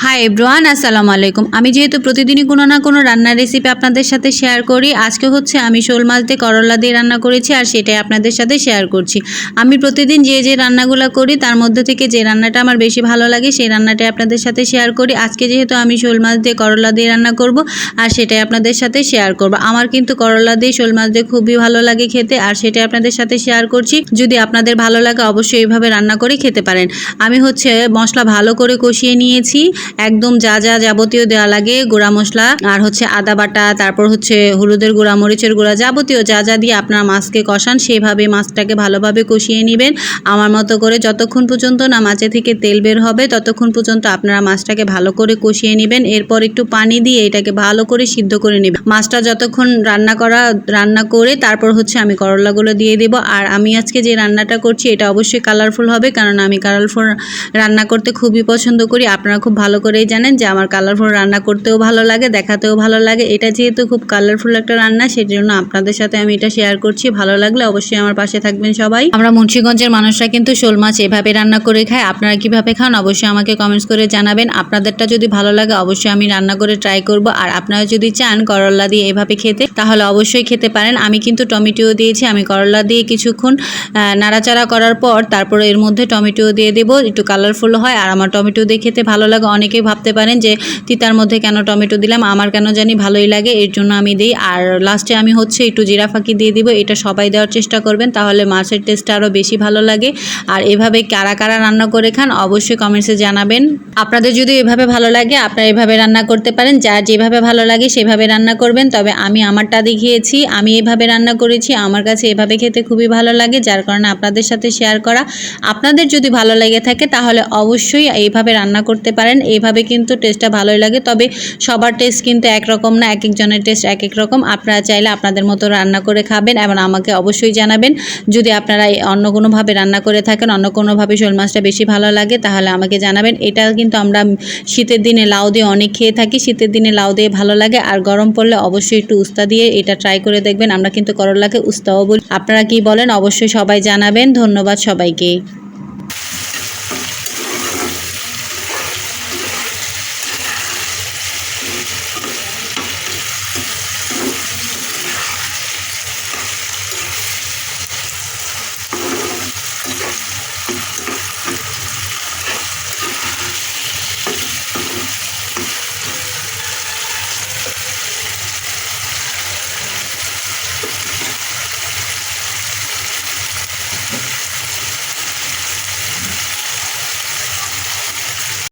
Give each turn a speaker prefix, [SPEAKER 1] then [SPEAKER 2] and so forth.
[SPEAKER 1] Hi everyone, আসসালামু আলাইকুম। আমি যেহেতু প্রতিদিনই কোনো না কোনো রান্নার রেসিপি আপনাদের সাথে শেয়ার করি, আজকে হচ্ছে আমি শোল মাছ দিয়ে করলা দিয়ে রান্না করেছি আর সেটাই আপনাদের সাথে শেয়ার করছি। আমি প্রতিদিন যে রান্নাগুলো করি তার মধ্যে থেকে যে রান্নাটা আমার বেশি ভালো লাগে সেই রান্নাটাই আপনাদের সাথে শেয়ার করি। আজকে যেহেতু আমি শোল মাছ দিয়ে করলা দিয়ে রান্না করব আর সেটাই আপনাদের সাথে শেয়ার করব। আমার কিন্তু করলা দিয়ে শোল মাছ দিয়ে খুবই ভালো লাগে খেতে আর সেটাই আপনাদের সাথে শেয়ার করছি। যদি আপনাদের ভালো লাগে অবশ্যই এইভাবে রান্না করে খেতে পারেন। আমি হচ্ছে মশলা ভালো করে কষিয়ে নিয়েছি, একদম যা যা যাবতীয় দেওয়া লাগে, গুঁড়া মশলা আর হচ্ছে আদা বাটা, তারপর হচ্ছে হলুদের গুঁড়া, মরিচের গুঁড়া, যাবতীয় যা যা দিয়ে আপনার মাছকে কষান সেইভাবে মাছটাকে ভালোভাবে কষিয়ে নেবেন আমার মতো করে। যতক্ষণ পর্যন্ত না মাছে থেকে তেল বের হবে ততক্ষণ পর্যন্ত আপনারা মাছটাকে ভালো করে কষিয়ে নেবেন। এরপর একটু পানি দিয়ে এটাকে ভালো করে সিদ্ধ করে নেবেন। মাছটা যতক্ষণ রান্না করে তারপর হচ্ছে আমি করলাগুলো দিয়ে দেব। আর আমি আজকে যে রান্নাটা করছি এটা অবশ্যই কালারফুল হবে, কারণ আমি কালারফুল রান্না করতে খুবই পছন্দ করি। আপনারা খুব ভালো করেই জানেন যে আমার কালারফুল রান্না করতেও ভালো লাগে, দেখাতেও ভালো লাগে। এটা যেহেতু খুব কালারফুল একটা রান্না সেজন্য আপনাদের সাথে আমি এটা শেয়ার করছি। ভালো লাগলে অবশ্যই আমার পাশে থাকবেন সবাই। আমরা মুন্সিগঞ্জের মানুষরা কিন্তু শোল মাছ এভাবে রান্না করে খায়। আপনারা কিভাবে খান অবশ্যই আমাকে কমেন্টস করে জানাবেন। আপনাদেরটা যদি ভালো লাগে অবশ্যই আমি রান্না করে ট্রাই করব। আর আপনারা যদি চান করলা দিয়ে এভাবে খেতে তাহলে অবশ্যই খেতে পারেন। আমি কিন্তু টমেটোও দিয়েছি। আমি করলা দিয়ে কিছুক্ষণ নাড়াচাড়া করার পর তারপরে এর মধ্যে টমেটোও দিয়ে দেবো, একটু কালারফুল হয়। আর আমার টমেটো দিয়ে খেতে ভালো লাগে। অনেকেই ভাবতে পারেন যে তিতার মধ্যে কেন টমেটো দিলাম, আমার কেন জানি ভালোই লাগে, এর জন্য আমি দিই। আর লাস্টে আমি হচ্ছে একটু জিরা ফাঁকি দিয়ে দিব। এটা সবাই দেওয়ার চেষ্টা করবেন, তাহলে মাছের টেস্টটা আরও বেশি ভালো লাগে। আর এভাবে কারা কারা রান্না করে খান অবশ্যই কমেন্টসে জানাবেন। আপনাদের যদি এভাবে ভালো লাগে আপনারা এভাবে রান্না করতে পারেন, যার যেভাবে ভালো লাগে সেভাবে রান্না করবেন। তবে আমি আমারটা দেখিয়েছি, আমি এভাবে রান্না করেছি, আমার কাছে এভাবে খেতে খুবই ভালো লাগে, যার কারণে আপনাদের সাথে শেয়ার করা। আপনাদের যদি ভালো লেগে থাকে তাহলে অবশ্যই এইভাবে রান্না করতে পারেন। এইভাবে কিন্তু টেস্টটা ভালোই লাগে। তবে সবার টেস্ট কিন্তু একরকম না, এক একজনের টেস্ট এক এক রকম। আপনারা চাইলে আপনাদের মতো রান্না করে খাবেন এবং আমাকে অবশ্যই জানাবেন। যদি আপনারা অন্য কোনোভাবে রান্না করে থাকেন, অন্য কোনোভাবে শোল মাছটা বেশি ভালো লাগে তাহলে আমাকে জানাবেন। এটা কিন্তু আমরা শীতের দিনে লাউ দিয়ে অনেক খেয়ে থাকি। শীতের দিনে লাউ দিয়ে ভালো লাগে। আর গরম পড়লে অবশ্যই একটু উস্তা দিয়ে এটা ট্রাই করে দেখবেন। আমরা কিন্তু করলাকে উস্তাও বলি। আপনারা কি বলেন অবশ্যই সবাই জানাবেন। ধন্যবাদ সবাইকে।